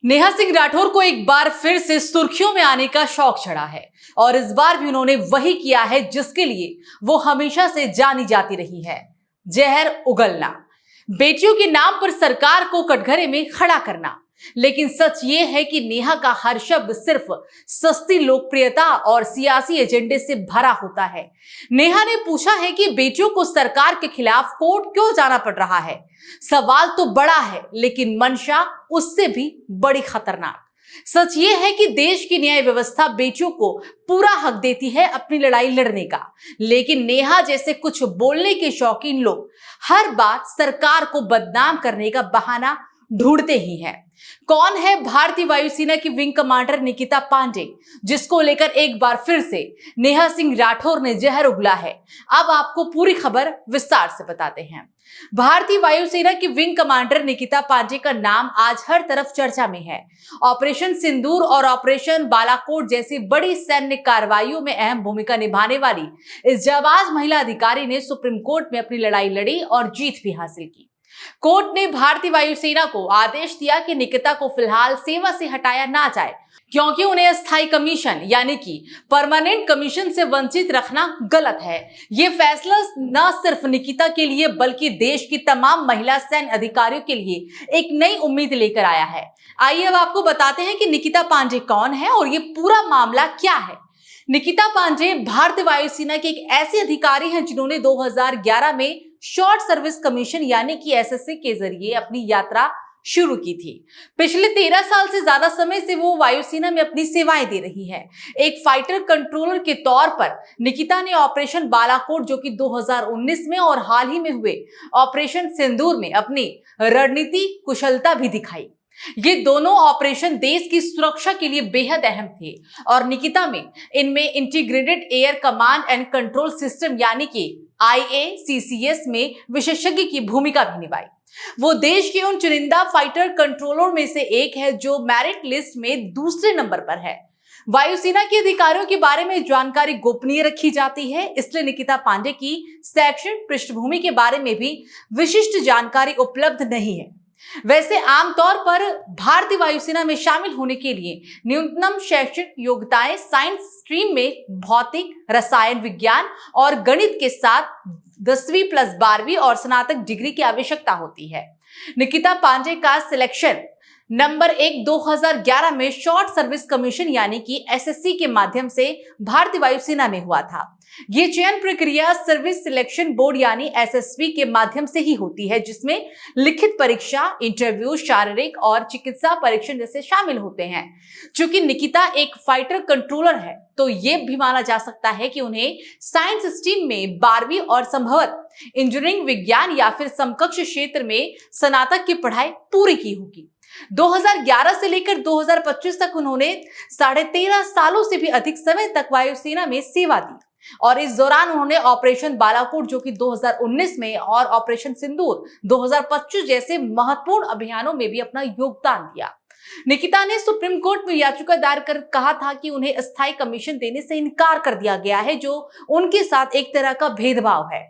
नेहा सिंह राठौर को एक बार फिर से सुर्खियों में आने का शौक चढ़ा है और इस बार भी उन्होंने वही किया है जिसके लिए वो हमेशा से जानी जाती रही है, जहर उगलना, बेटियों के नाम पर सरकार को कटघरे में खड़ा करना। लेकिन सच ये है कि नेहा का हर शब्द सिर्फ सस्ती लोकप्रियता और सियासी एजेंडे से भरा होता है। नेहा ने पूछा है कि बेटियों को सरकार के खिलाफ कोर्ट क्यों जाना पड़ रहा है। सवाल तो बड़ा है, लेकिन मंशा उससे भी बड़ी खतरनाक। सच ये है कि देश की न्याय व्यवस्था बेटियों को पूरा हक देती है अपनी लड़ाई लड़ने का, लेकिन नेहा जैसे कुछ बोलने के शौकीन लोग हर बार सरकार को बदनाम करने का बहाना ढूंढते ही हैं। कौन है भारतीय वायुसेना की विंग कमांडर निकिता पांडे, जिसको लेकर एक बार फिर से नेहा सिंह राठौर ने जहर उगला है। अब आपको पूरी खबर विस्तार से बताते हैं। भारतीय वायुसेना की विंग कमांडर निकिता पांडे का नाम आज हर तरफ चर्चा में है। ऑपरेशन सिंदूर और ऑपरेशन बालाकोट जैसी बड़ी सैन्य कार्रवाइयों में अहम भूमिका निभाने वाली इस जाबाज महिला अधिकारी ने सुप्रीम कोर्ट में अपनी लड़ाई लड़ी और जीत भी हासिल की। कोर्ट ने भारतीय वायुसेना को आदेश दिया कि निकिता को फिलहाल सेवा से हटाया ना जाए, क्योंकि उन्हें अस्थायी कमीशन यानी कि परमानेंट कमीशन से वंचित रखना गलत है। ये फैसला न सिर्फ निकिता के लिए बल्कि देश की तमाम महिला सैन्य अधिकारियों के लिए एक नई उम्मीद लेकर आया है। आइए अब आपको बताते हैं कि निकिता पांडे कौन है और ये पूरा मामला क्या है। निकिता पांडे भारतीय वायुसेना के एक ऐसे अधिकारी हैं जिन्होंने 2011 में शॉर्ट सर्विस कमीशन यानी कि एसएससी के जरिए अपनी यात्रा शुरू की थी। पिछले 13 साल से ज्यादा समय से वो वायुसेना में अपनी सेवाएं दे रही हैं। एक फाइटर कंट्रोलर के तौर पर निकिता ने ऑपरेशन बालाकोट जो कि 2019 में और हाल ही में हुए ऑपरेशन सिंदूर में अपनी रणनीति कुशलता भी दिखाई। ये दोनों ऑपरेशन देश की सुरक्षा के लिए बेहद अहम थे और निकिता में इनमें integrated air command and control system यानी कि IACCS में विशेषज्ञ की भूमिका भी निभाई। वो देश के उन चुनिंदा फाइटर कंट्रोलर में से एक है जो मेरिट लिस्ट में दूसरे नंबर पर है। वायुसेना के अधिकारियों के बारे में जानकारी गोपनीय रखी जाती है, इसलिए निकिता पांडे की शैक्षणिक पृष्ठभूमि के बारे में भी विशिष्ट जानकारी उपलब्ध नहीं है। वैसे आमतौर पर भारतीय वायुसेना में शामिल होने के लिए न्यूनतम शैक्षणिक योग्यताएं साइंस स्ट्रीम में भौतिक, रसायन विज्ञान और गणित के साथ 10वीं + 12वीं और स्नातक डिग्री की आवश्यकता होती है। निकिता पांडे का सिलेक्शन नंबर 1 2011 में शॉर्ट सर्विस कमीशन यानी कि एसएससी के माध्यम से भारतीय वायुसेना में हुआ था। ये चयन प्रक्रिया सर्विस सिलेक्शन बोर्ड यानी एसएसबी के माध्यम से ही होती है, जिसमें लिखित परीक्षा, इंटरव्यू, शारीरिक और चिकित्सा परीक्षण जैसे शामिल होते हैं। चूंकि निकिता एक फाइटर कंट्रोलर है तो ये भी माना जा सकता है कि उन्हें साइंस स्ट्रीम में 12वीं और संभवतः इंजीनियरिंग विज्ञान या फिर समकक्ष क्षेत्र में स्नातक की पढ़ाई पूरी की होगी। 2011 से लेकर 2025 तक उन्होंने 13.5 सालों से भी अधिक समय तक वायुसेना में सेवा दी और इस दौरान उन्होंने ऑपरेशन बालाकोट जो कि 2019 में और ऑपरेशन सिंदूर 2025 जैसे महत्वपूर्ण अभियानों में भी अपना योगदान दिया। निकिता ने सुप्रीम कोर्ट में याचिका दायर कर कहा था कि उन्हें अस्थायी कमीशन देने से इनकार कर दिया गया है, जो उनके साथ एक तरह का भेदभाव है।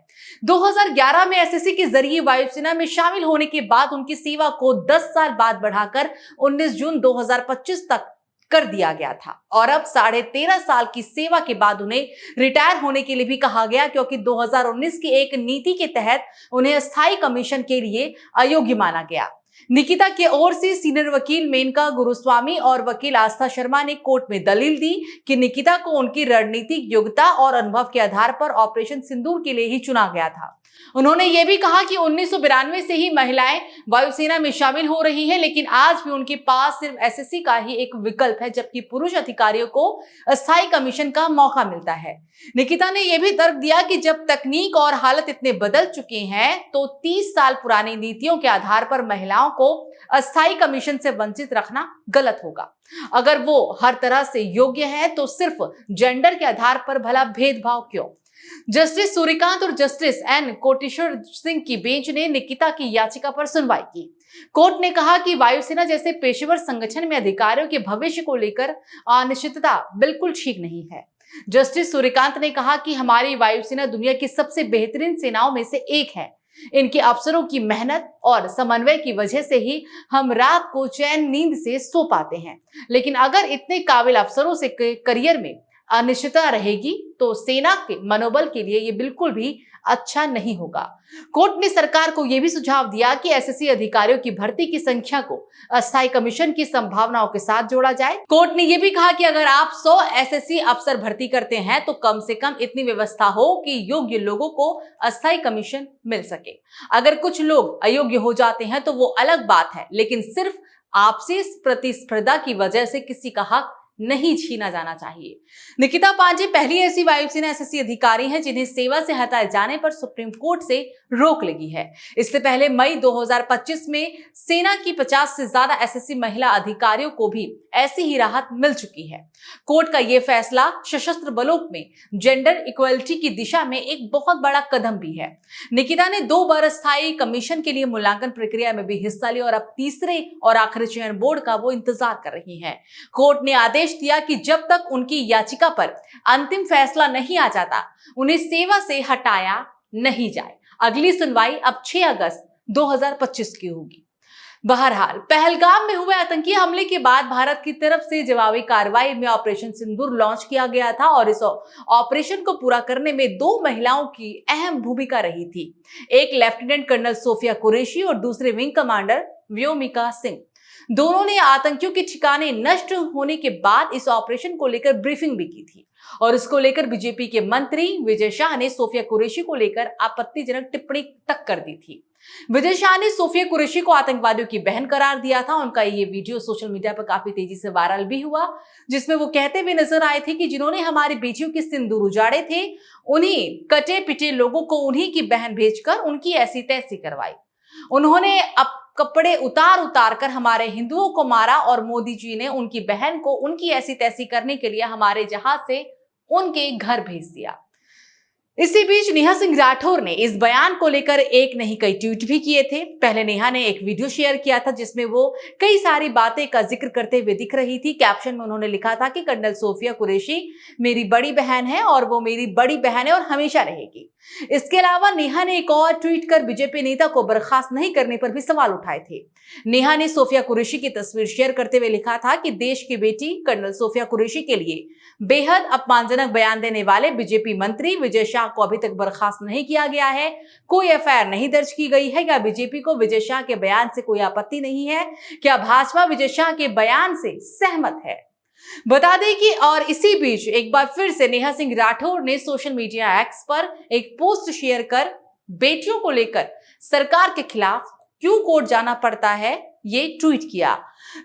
2011 में एसएससी के जरिए वायुसेना में शामिल होने के बाद उनकी सेवा को 10 साल बाद बढ़ाकर 19 जून 2025 तक कर दिया गया था और अब 13.5 साल की सेवा के बाद उन्हें रिटायर होने के लिए भी कहा गया, क्योंकि 2019 की एक नीति के तहत उन्हें अस्थायी कमीशन के लिए अयोग्य माना गया। निकिता के ओर से सीनियर वकील मेनका गुरुस्वामी और वकील आस्था शर्मा ने कोर्ट में दलील दी कि निकिता को उनकी रणनीतिक योग्यता और अनुभव के आधार पर ऑपरेशन सिंदूर के लिए ही चुना गया था। उन्होंने ये भी कहा कि 1992 से ही महिलाएं वायुसेना में शामिल हो रही हैं, लेकिन आज भी उनके पास सिर्फ एसएससी का ही एक विकल्प है, जबकि पुरुष अधिकारियों को अस्थायी कमीशन का मौका मिलता है। निकिता ने यह भी तर्क दिया कि जब तकनीक और हालत इतने बदल चुके हैं तो 30 साल पुरानी नीतियों के आधार पर महिलाओं को अस्थायी कमीशन से वंचित रखना गलत होगा। अगर वो हर तरह से योग्य है तो सिर्फ जेंडर के आधार पर भला भेदभाव क्यों। जस्टिस सूर्यकांत और जस्टिस एन कोटेश्वर सिंह की बेंच ने निकिता की याचिका पर सुनवाई की। कोर्ट ने कहा कि वायुसेना जैसे पेशेवर संगठन में अधिकारियों के भविष्य को लेकर अनिश्चितता बिल्कुल ठीक नहीं है। जस्टिस सूर्यकांत ने कहा कि हमारी वायुसेना दुनिया की सबसे बेहतरीन सेनाओं में से एक है। इनके अफसरों की मेहनत और समन्वय की वजह से ही हम रात को चैन नींद से सो पाते हैं। लेकिन अगर इतने काबिल अफसरों से करियर में अनिश्चितता रहेगी तो सेना के मनोबल के लिए ये बिल्कुल भी अच्छा नहीं होगा। कोर्ट ने सरकार को यह भी सुझाव दिया कि एसएससी अधिकारियों की भर्ती की संख्या को अस्थायी कमीशन की संभावनाओं के साथ जोड़ा जाए। कोर्ट ने यह भी कहा कि अगर आप 100 एसएससी अफसर भर्ती करते हैं तो कम से कम इतनी व्यवस्था हो कि योग्य लोगों को अस्थायी कमीशन मिल सके। अगर कुछ लोग अयोग्य हो जाते हैं तो वो अलग बात है, लेकिन सिर्फ आपसी प्रतिस्पर्धा की वजह से किसी का हक नहीं छीना जाना चाहिए। निकिता पांडे पहली ऐसी वायुसेना एसएससी अधिकारी हैं जिन्हें सेवा से हटाए जाने पर सुप्रीम कोर्ट से रोक लगी है। इससे पहले मई 2025 में सेना की 50 से ज्यादा एसएससी महिला अधिकारियों को भी ऐसी ही राहत मिल चुकी है। कोर्ट का यह फैसला सशस्त्र बलों में जेंडर इक्वलिटी की दिशा में एक बहुत बड़ा कदम भी है। निकिता ने 2 बार अस्थायी कमीशन के लिए मूल्यांकन प्रक्रिया में भी हिस्सा लिया और अब तीसरे और आखिरी चयन बोर्ड का वो इंतजार कर रही है। कोर्ट ने आदेश दिया कि जब तक उनकी याचिका पर अंतिम फैसला नहीं आ जाता उन्हें सेवा से हटाया नहीं जाए। अगली सुनवाई अब 6 अगस्त 2025 की होगी। बहरहाल पहलगाम में हुए आतंकी हमले के बाद भारत की तरफ से जवाबी कार्रवाई में ऑपरेशन सिंदूर लॉन्च किया गया था और इस ऑपरेशन को पूरा करने में 2 महिलाओं की अहम भूमिका रही थी। एक लेफ्टिनेंट कर्नल सोफिया कुरैशी और दूसरे विंग कमांडर व्योमिका सिंह। दोनों ने आतंकियों के ठिकाने नष्ट होने के बाद इस ऑपरेशन को लेकर ब्रीफिंग भी की थी और इसको लेकर बीजेपी के मंत्री विजय शाह ने सोफिया कुरैशी को लेकर आपत्तिजनक टिप्पणी तक कर दी थी। विजय शाह ने सोफिया कुरैशी को आतंकवादियों की बहन करार दिया था। उनका ये वीडियो सोशल मीडिया पर काफी तेजी से वायरल भी हुआ, जिसमें वो कहते हुए नजर आए थे कि जिन्होंने हमारी बेटियों के सिंदूर उजाड़े थे उन्हीं कटे पिटे लोगों को उन्हीं की बहन भेजकर उनकी ऐसी तैसी करवाई। उन्होंने अब कपड़े उतार कर हमारे हिंदुओं को मारा और मोदी जी ने उनकी बहन को उनकी ऐसी तैसी करने के लिए हमारे जहाज से उनके घर भेज दिया। इसी बीच नेहा सिंह राठौर ने इस बयान को लेकर एक नहीं कई ट्वीट भी किए थे। पहले नेहा ने एक वीडियो शेयर किया था जिसमें वो कई सारी बातें का जिक्र करते हुए दिख रही थी। कैप्शन में उन्होंने लिखा था कि कर्नल सोफिया कुरैशी मेरी बड़ी बहन है और वो मेरी बड़ी बहन है और हमेशा रहेगी। इसके अलावा नेहा ने एक और ट्वीट कर बीजेपी नेता को बर्खास्त नहीं करने पर भी सवाल उठाए थे। नेहा ने सोफिया कुरैशी की तस्वीर शेयर करते हुए लिखा था कि देश की बेटी कर्नल सोफिया कुरैशी के लिए बेहद अपमानजनक बयान देने वाले बीजेपी मंत्री विजय शाह को अभी तक बर्खास्त नहीं किया गया है। कोई एफआईआर नहीं दर्ज की गई है। क्या बीजेपी को विजय शाह के बयान से कोई आपत्ति नहीं है? क्या भाजपा विजय शाह के बयान से सहमत है? बता दें कि और इसी बीच एक बार फिर से नेहा सिंह राठौर ने सोशल मीडिया एक्स पर एक पोस्ट शेयर कर बेटियों को लेकर सरकार के खिलाफ क्यों कोर्ट जाना पड़ता है ये ट्वीट किया।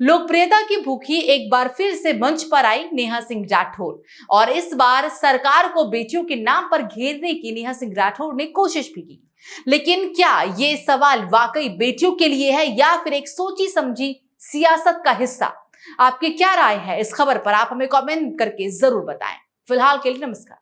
लोकप्रियता की भूखी एक बार फिर से मंच पर आई नेहा सिंह राठौर और इस बार सरकार को बेटियों के नाम पर घेरने की नेहा सिंह राठौर ने कोशिश भी की। लेकिन क्या ये सवाल वाकई बेटियों के लिए है या फिर एक सोची समझी सियासत का हिस्सा? आपकी क्या राय है इस खबर पर? आप हमें कमेंट करके जरूर बताएं। फिलहाल के लिए नमस्कार।